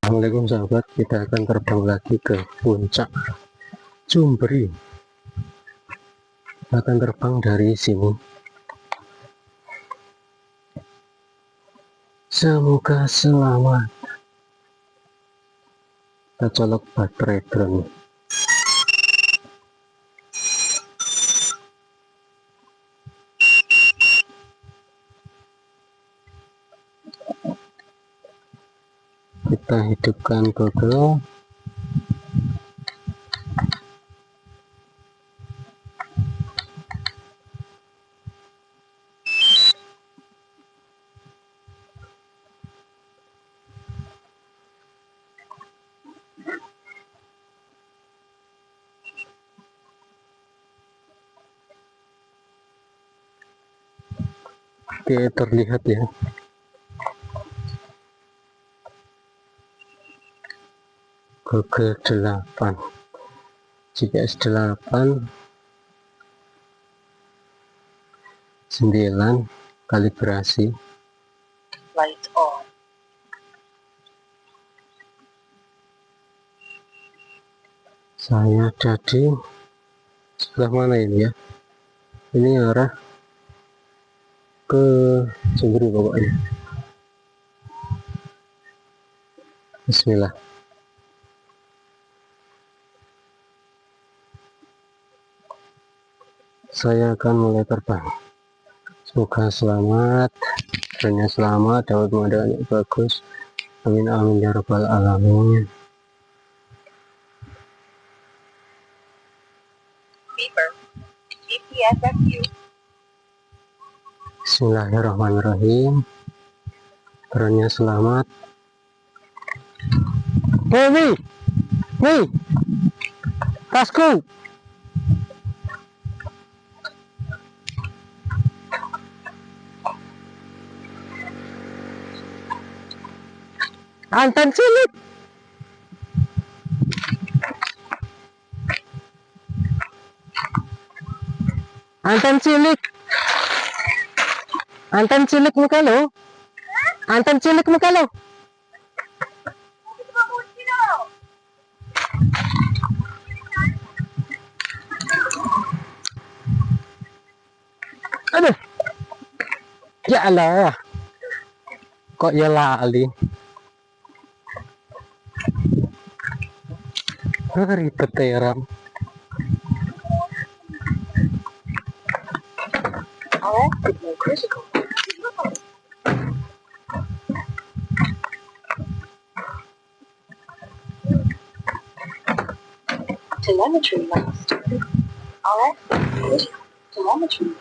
Assalamualaikum sahabat, kita akan terbang lagi ke puncak Cumbri. Kita akan terbang dari sini. Semoga selamat. Kita colok baterai drone. Kita hidupkan GoPro. Oke, terlihat ya. Google 8, GPS 8, 9, kalibrasi. Light on. Saya ada di sebelah mana ini ya? Ini arah ke Cumbri pokoknya. Bismillah. Saya akan mulai terbang. Semoga selamat, drone selamat, dapat pemandangan yang bagus. Amin amin ya rabbal alamin. Beeper. GPS FU. Bismillahirrahmanirrahim. Drone selamat. Nih, tasku. Anten cilik. Anten cilik. Anten cilik muka lo. Anten cilik muka lo. Aduh. Ya Allah. Kok ya lali. Ribet ya Ram. Telemetry lost. RF. Telemetry.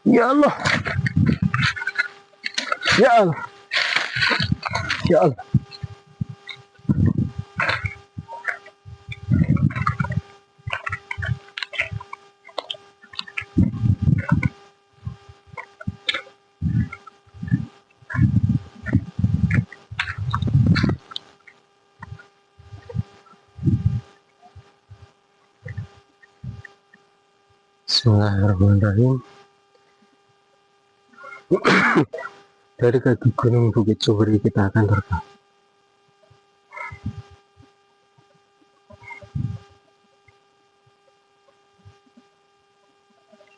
Ya Allah. Ya Allah. Ya Allah. Bismillahirrahmanirrahim. Dari kaki gunung Bukit Cumbri kita akan terbang.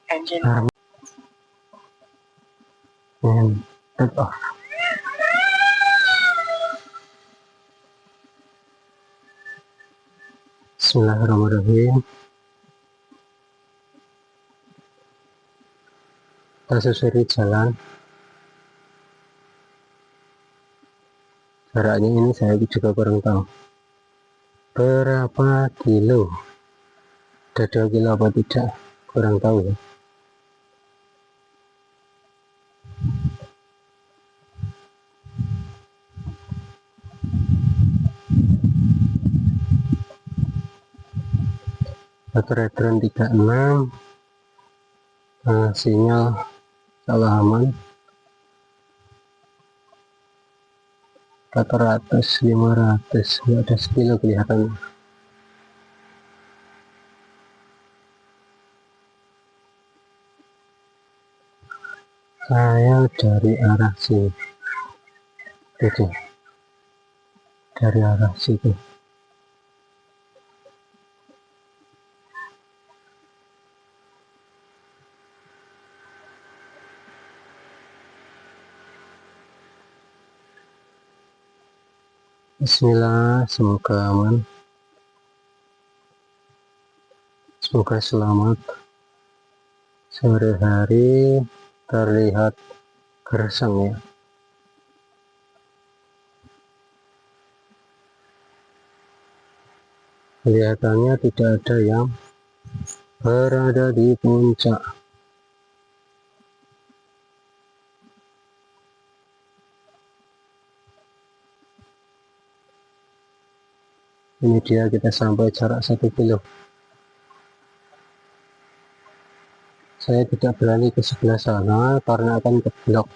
Engine. And take off. Bismillahirrahmanirrahim. Kita susuri jalan. Jaraknya ini saya juga kurang tahu berapa kilo. Ada 2 kilo apa tidak, kurang tahu ya. peredaran 36, sinyal salah aman 400 500, nggak ada sekilo kelihatan. Saya dari arah sini, itu dari arah situ. Bismillah, semoga aman, semoga selamat. Sore hari terlihat gersang ya. Kelihatannya tidak ada yang berada di puncak. Ini dia, kita sampai jarak 1 kilo. Saya tidak berani ke sebelah sana karena akan keblok.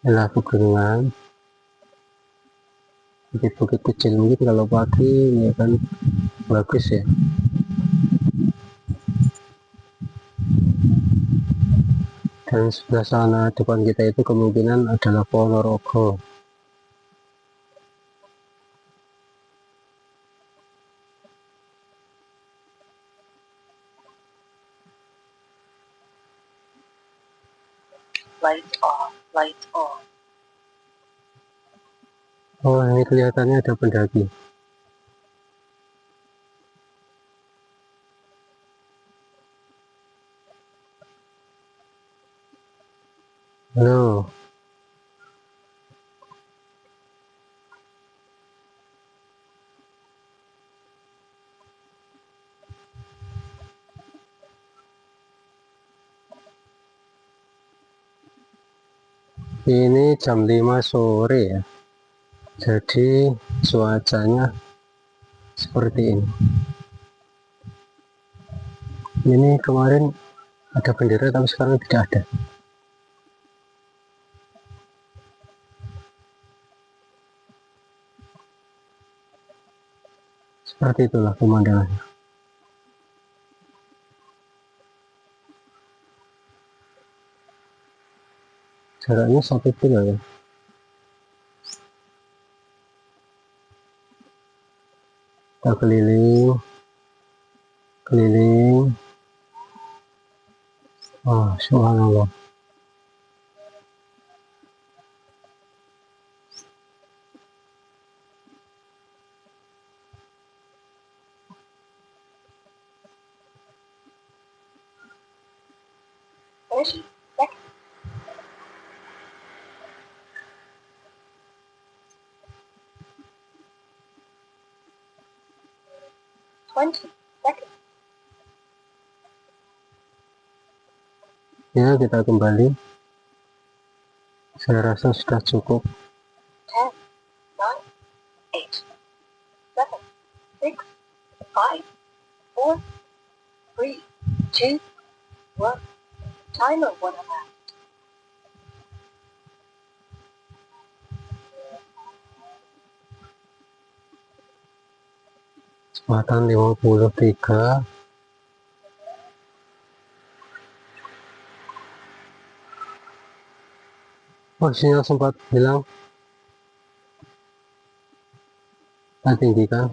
Inilah pegunungan, bukit-bukit kecil. Mungkin kalau pagi ini akan bagus ya. Dan sebelah sana depan kita itu kemungkinan adalah Ponorogo. Lights off, lights on. Oh, ini kelihatannya ada pendaki. Halo. Ini jam 5 sore ya. Jadi cuacanya seperti ini. Ini kemarin ada bendera tapi sekarang tidak ada. Seperti itulah pemandangannya. Jaraknya 1 kilo ya. Kita keliling, keliling. Oh, subhanallah. Finish. Second. 20 seconds. Ya, kita kembali. Saya rasa sudah cukup. 10, 9, 8, 7, 6, 5, 4, 3, 2, 1. Timer 1 hour. Kecepatan 53. Oh, sinyal sempat hilang. Kita tinggikan.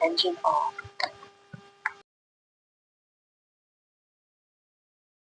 engine off.